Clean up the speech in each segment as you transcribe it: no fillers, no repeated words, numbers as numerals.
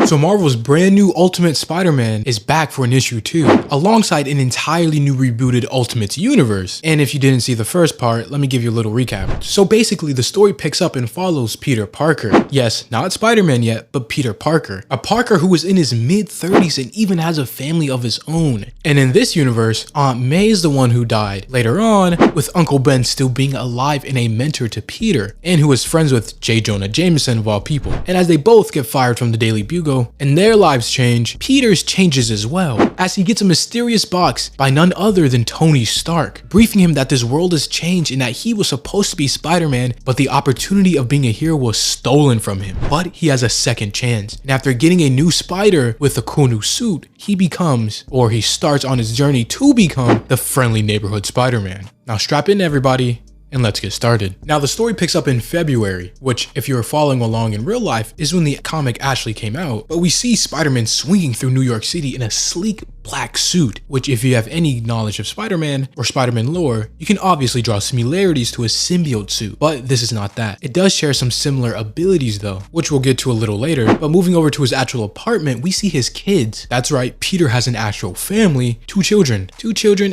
So Marvel's brand new Ultimate Spider-Man is back for an issue 2, alongside an entirely new rebooted Ultimates universe. And if you didn't see the first part, let me give you a little recap. So basically the story picks up and follows Peter Parker. Yes, not Spider-Man yet, but Peter Parker. A Parker who is in his mid-30s and even has a family of his own. And in this universe, Aunt May is the one who died later on, with Uncle Ben still being alive and a mentor to Peter, and who is friends with J. Jonah Jameson of all people. And as they both get fired from the Daily Bugle and their lives change, Peter's changes as well, as he gets a mysterious box by none other than Tony Stark, briefing him that this world has changed and that he was supposed to be Spider-Man, but the opportunity of being a hero was stolen from him. But he has a second chance, and after getting a new spider with a cool new suit, he becomes, or he starts on his journey to become, the friendly neighborhood Spider-Man. Now strap in everybody, and let's get started. Now the story picks up in February, which if you're following along in real life is when the comic actually came out, but we see Spider-Man swinging through New York City in a sleek black suit, which if you have any knowledge of Spider-Man or Spider-Man lore, you can obviously draw similarities to a symbiote suit, but this is not that. It does share some similar abilities though, which we'll get to a little later, but moving over to his actual apartment, we see his kids. That's right, Peter has an actual family, two children,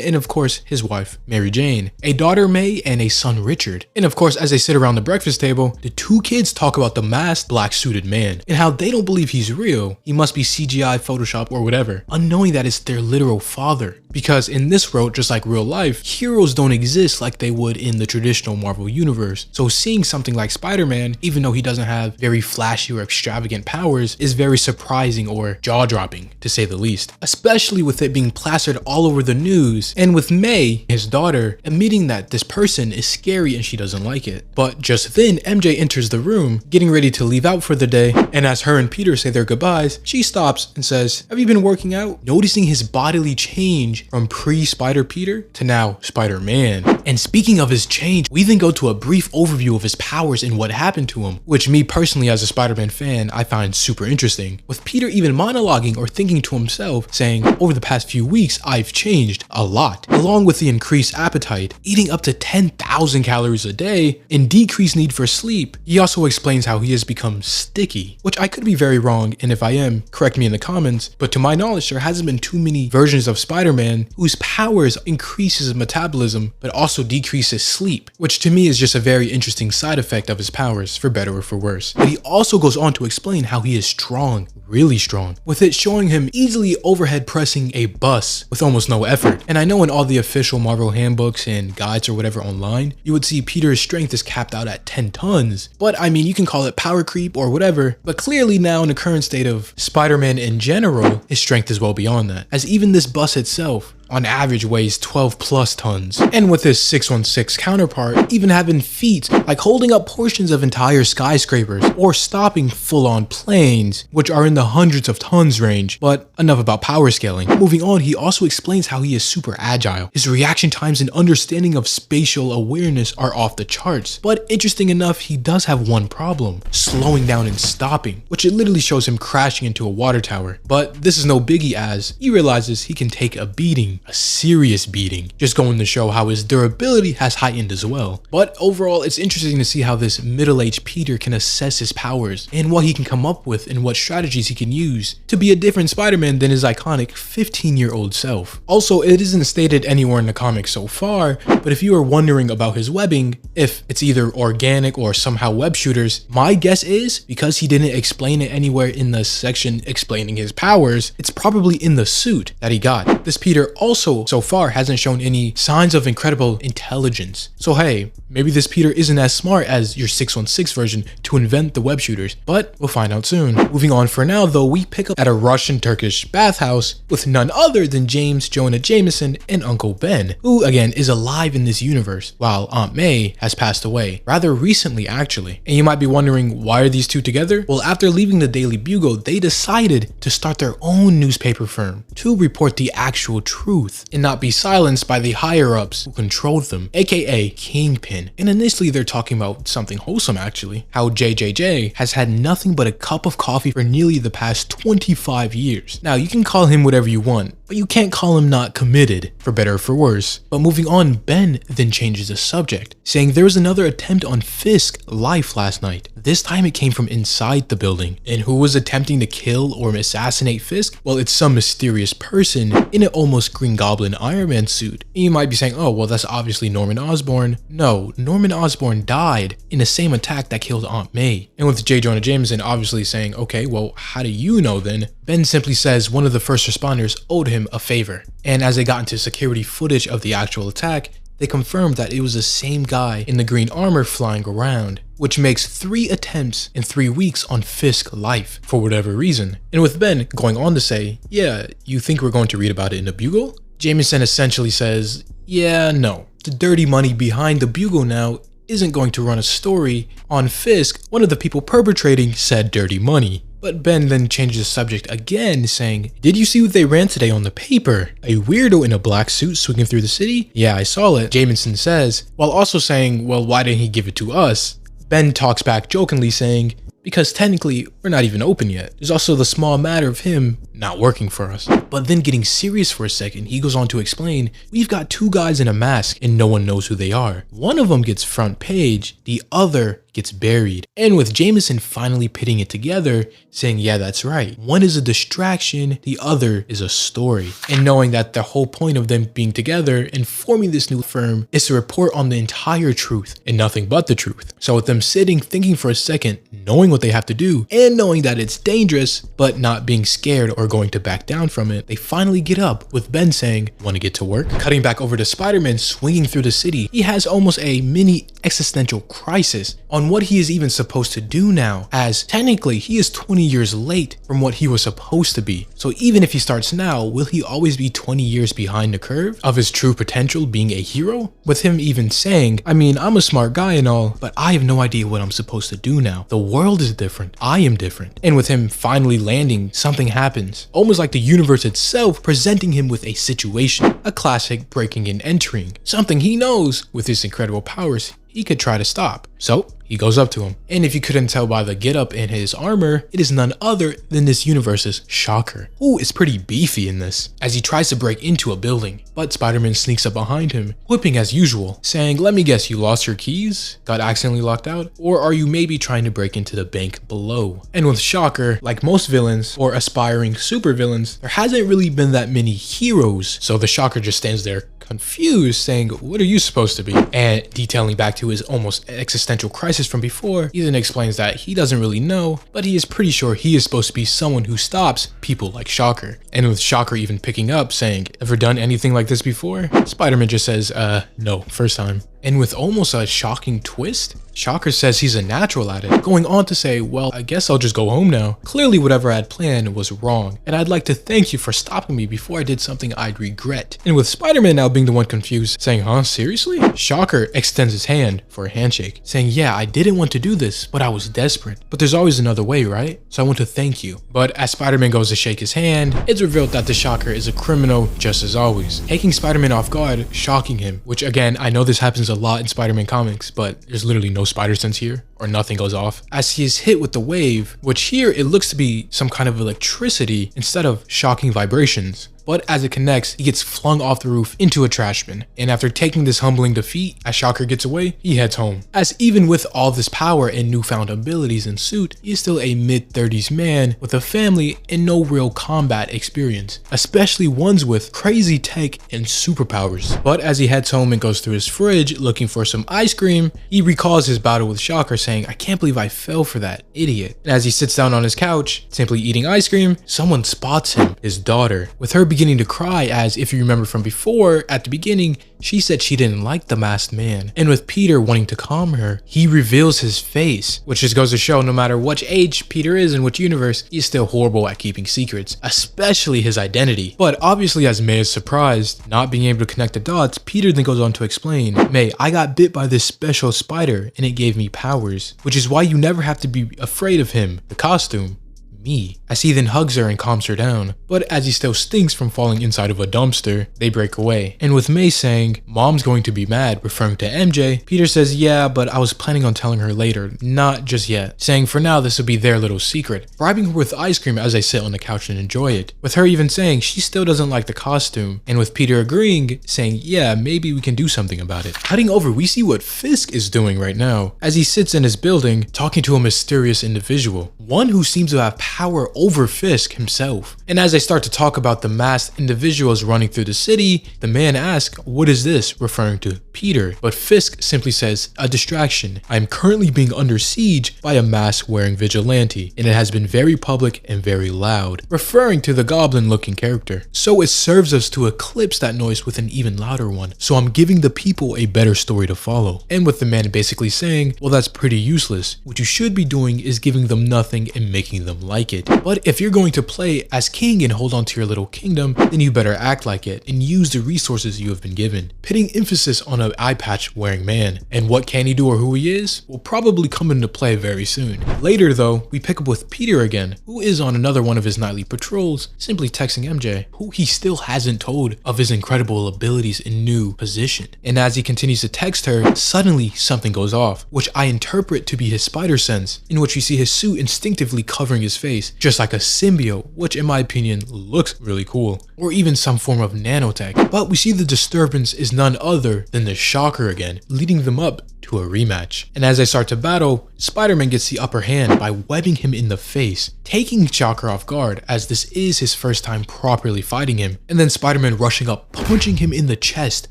and of course his wife, Mary Jane, a daughter May, and a son Richard. And of course, as they sit around the breakfast table, the two kids talk about the masked black suited man and how they don't believe he's real. He must be CGI, Photoshop, or whatever, unknowing that it's their literal father. Because in this world, just like real life, heroes don't exist like they would in the traditional Marvel universe. So seeing something like Spider-Man, even though he doesn't have very flashy or extravagant powers, is very surprising or jaw-dropping, to say the least. Especially with it being plastered all over the news, and with May, his daughter, admitting that this person is scary and she doesn't like it. But just then, MJ enters the room, getting ready to leave out for the day, and as her and Peter say their goodbyes, she stops and says, "Have you been working out?" Noticing his bodily change from pre-Spider Peter to now Spider-Man. And speaking of his change, we then go to a brief overview of his powers and what happened to him, which me personally as a Spider-Man fan, I find super interesting. With Peter even monologuing or thinking to himself, saying, "Over the past few weeks, I've changed a lot," along with the increased appetite, eating up to 10,000 calories a day, and decreased need for sleep. He also explains how he has become sticky, which I could be very wrong, and if I am, correct me in the comments, but to my knowledge, there hasn't been too many versions of Spider-Man whose powers increases metabolism, but also decreases sleep, which to me is just a very interesting side effect of his powers, for better or for worse. But he also goes on to explain how he is strong, really strong, with it showing him easily overhead pressing a bus with almost no effort. And I know in all the official Marvel handbooks and guides or whatever online, you would see Peter's strength is capped out at 10 tons. But I mean, you can call it power creep or whatever, but clearly now in the current state of Spider-Man in general, his strength is well beyond that, as even this bus itself on average weighs 12 plus tons. And with his 616 counterpart even having feats like holding up portions of entire skyscrapers or stopping full-on planes, which are in the hundreds of tons range. But enough about power scaling. Moving on, he also explains how he is super agile. His reaction times and understanding of spatial awareness are off the charts. But interesting enough, he does have one problem: slowing down and stopping, which it literally shows him crashing into a water tower. But this is no biggie, as he realizes he can take a beating, a serious beating, just going to show how his durability has heightened as well. But overall, it's interesting to see how this middle-aged Peter can assess his powers and what he can come up with and what strategies he can use to be a different Spider-Man than his iconic 15-year-old self. Also, it isn't stated anywhere in the comics so far, but if you are wondering about his webbing, if it's either organic or somehow web shooters, my guess is because he didn't explain it anywhere in the section explaining his powers, it's probably in the suit that he got. This Peter also so far hasn't shown any signs of incredible intelligence. So hey, maybe this Peter isn't as smart as your 616 version to invent the web shooters, but we'll find out soon. Moving on, for now though, we pick up at a Russian-Turkish bathhouse with none other than James Jonah Jameson and Uncle Ben, who again is alive in this universe, while Aunt May has passed away, rather recently actually. And you might be wondering, why are these two together? Well, after leaving the Daily Bugle, they decided to start their own newspaper firm to report the actual truth and not be silenced by the higher-ups who controlled them, aka Kingpin. And initially they're talking about something wholesome actually, how JJJ has had nothing but a cup of coffee for nearly the past 25 years. Now you can call him whatever you want, but you can't call him not committed, for better or for worse. But moving on, Ben then changes the subject, saying there was another attempt on Fisk's life last night. This time it came from inside the building. And who was attempting to kill or assassinate Fisk? Well, it's some mysterious person in an almost Green Goblin Iron Man suit. And you might be saying, oh, well, that's obviously Norman Osborn. No, Norman Osborn died in the same attack that killed Aunt May. And with J. Jonah Jameson obviously saying, okay, well, how do you know then? Ben simply says one of the first responders owed him a favor. And as they got into security footage of the actual attack, they confirmed that it was the same guy in the green armor flying around, which makes 3 attempts in 3 weeks on Fisk's life for whatever reason. And with Ben going on to say, yeah, you think we're going to read about it in the Bugle? Jameson essentially says, yeah, no. The dirty money behind the Bugle now isn't going to run a story on Fisk, one of the people perpetrating said dirty money. But Ben then changes the subject again, saying, did you see what they ran today on the paper? A weirdo in a black suit swinging through the city? Yeah, I saw it, Jameson says, while also saying, well, why didn't he give it to us? Ben talks back jokingly saying, because technically, we're not even open yet. There's also the small matter of him not working for us. But then getting serious for a second, he goes on to explain, we've got 2 guys in a mask and no one knows who they are. One of them gets front page, the other gets buried. And with Jameson finally pitting it together, saying, yeah, that's right. One is a distraction, the other is a story. And knowing that the whole point of them being together and forming this new firm is to report on the entire truth and nothing but the truth. So with them sitting, thinking for a second, knowing what they have to do, and knowing that it's dangerous, but not being scared or going to back down from it, they finally get up with Ben saying, want to get to work? Cutting back over to Spider-Man swinging through the city, he has almost a mini existential crisis on what he is even supposed to do now, as technically he is 20 years late from what he was supposed to be. So even if he starts now, will he always be 20 years behind the curve of his true potential being a hero? With him even saying, I mean, I'm a smart guy and all, but I have no idea what I'm supposed to do now. The world is different. I am different. And with him finally landing, something happens. Almost like the universe itself presenting him with a situation. A classic breaking and entering. Something he knows with his incredible powers he could try to stop. So he goes up to him. And if you couldn't tell by the getup in his armor, it is none other than this universe's Shocker, who is pretty beefy in this, as he tries to break into a building. But Spider-Man sneaks up behind him, whipping as usual, saying, let me guess, you lost your keys? Got accidentally locked out? Or are you maybe trying to break into the bank below? And with Shocker, like most villains or aspiring supervillains, there hasn't really been that many heroes. So the Shocker just stands there confused, saying, what are you supposed to be? And detailing back to his almost existential crisis from before, he then explains that he doesn't really know, but he is pretty sure he is supposed to be someone who stops people like Shocker. And with Shocker even picking up, saying, ever done anything like this before? Spider-Man just says, no, first time. And with almost a shocking twist, Shocker says he's a natural at it, going on to say, well, I guess I'll just go home now. Clearly whatever I had planned was wrong, and I'd like to thank you for stopping me before I did something I'd regret. And with Spider-Man now being the one confused, saying, huh, seriously? Shocker extends his hand for a handshake, saying, yeah, I didn't want to do this, but I was desperate. But there's always another way, right? So I want to thank you. But as Spider-Man goes to shake his hand, it's revealed that the Shocker is a criminal just as always, taking Spider-Man off guard, shocking him, which again, I know this happens a lot in Spider-Man comics, but there's literally no spider sense here, or nothing goes off, as he is hit with the wave, which here it looks to be some kind of electricity instead of shocking vibrations. But as it connects, he gets flung off the roof into a trash bin. And after taking this humbling defeat, as Shocker gets away, he heads home. As even with all this power and newfound abilities in suit, he is still a mid-30s man with a family and no real combat experience, especially ones with crazy tech and superpowers. But as he heads home and goes through his fridge looking for some ice cream, he recalls his battle with Shocker, saying, I can't believe I fell for that idiot. And as he sits down on his couch, simply eating ice cream, someone spots him, his daughter, with her beginning to cry, as if you remember from before, at the beginning, she said she didn't like the masked man. And with Peter wanting to calm her, he reveals his face, which just goes to show no matter which age Peter is in which universe, he's still horrible at keeping secrets, especially his identity. But obviously as May is surprised, not being able to connect the dots, Peter then goes on to explain, May, I got bit by this special spider and it gave me powers, which is why you never have to be afraid of him, the costume. me, as he then hugs her and calms her down. But as he still stinks from falling inside of a dumpster, they break away. And with May saying, "Mom's going to be mad," referring to MJ, Peter says, "Yeah, but I was planning on telling her later, not just yet," saying for now this will be their little secret, bribing her with ice cream as they sit on the couch and enjoy it, with her even saying she still doesn't like the costume, and with Peter agreeing, saying, "Yeah, maybe we can do something about it." Cutting over, we see what Fisk is doing right now, as he sits in his building talking to a mysterious individual, one who seems to have power over Fisk himself. And as they start to talk about the masked individuals running through the city, the man asks, "What is this?" referring to Peter, but Fisk simply says, "A distraction. I am currently being under siege by a mask-wearing vigilante, and it has been very public and very loud," referring to the goblin-looking character. So it serves us to eclipse that noise with an even louder one, so I'm giving the people a better story to follow. And with the man basically saying, "Well, that's pretty useless. What you should be doing is giving them nothing and making them like it. But if you're going to play as king and hold on to your little kingdom, then you better act like it and use the resources you have been given," pitting emphasis on an eye patch wearing man. And what can he do or who he is will probably come into play very soon. Later though, we pick up with Peter again, who is on another one of his nightly patrols, simply texting MJ, who he still hasn't told of his incredible abilities and new position. And as he continues to text her, suddenly something goes off, which I interpret to be his spider sense, in which we see his suit instinctively covering his face, just like a symbiote, which in my opinion looks really cool, or even some form of nanotech. But we see the disturbance is none other than the Shocker again, leading them up to a rematch. And as they start to battle, Spider-Man gets the upper hand by webbing him in the face, taking Shocker off guard as this is his first time properly fighting him, and then Spider-Man rushing up, punching him in the chest,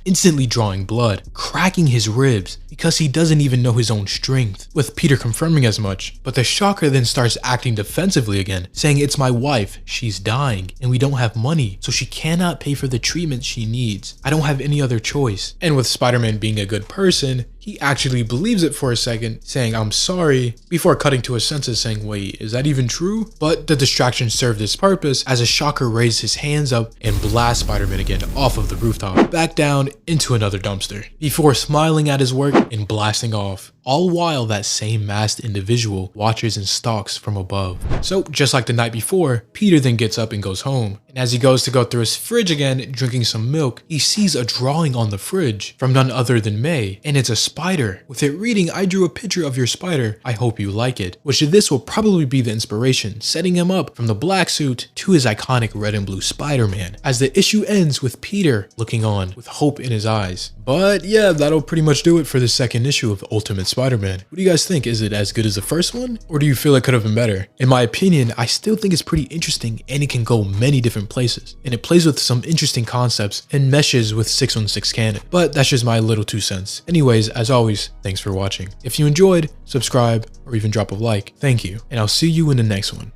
instantly drawing blood, cracking his ribs because he doesn't even know his own strength, with Peter confirming as much. But the Shocker then starts acting defensively again, saying, "It's my wife, she's dying, and we don't have money, so she cannot pay for the treatment she needs. I don't have any other choice." And with Spider-Man being a good person, he actually believes it for a second, saying, "I'm sorry," before cutting to his senses saying, "Wait, is that even true?" But the distraction served its purpose as a Shocker raised his hands up and blasts Spider-Man again off of the rooftop, back down into another dumpster, before smiling at his work and blasting off. All while that same masked individual watches and stalks from above. So just like the night before, Peter then gets up and goes home. And as he goes to go through his fridge again, drinking some milk, he sees a drawing on the fridge from none other than May. And it's a spider, with it reading, "I drew a picture of your spider, I hope you like it." Which this will probably be the inspiration, setting him up from the black suit to his iconic red and blue Spider-Man, as the issue ends with Peter looking on with hope in his eyes. But yeah, that'll pretty much do it for the second issue of Ultimate Spider-Man. What do you guys think? Is it as good as the first one? Or do you feel it could have been better? In my opinion, I still think it's pretty interesting and it can go many different places. And it plays with some interesting concepts and meshes with 616 canon. But that's just my little 2 cents. Anyways, as always, thanks for watching. If you enjoyed, subscribe or even drop a like. Thank you. And I'll see you in the next one.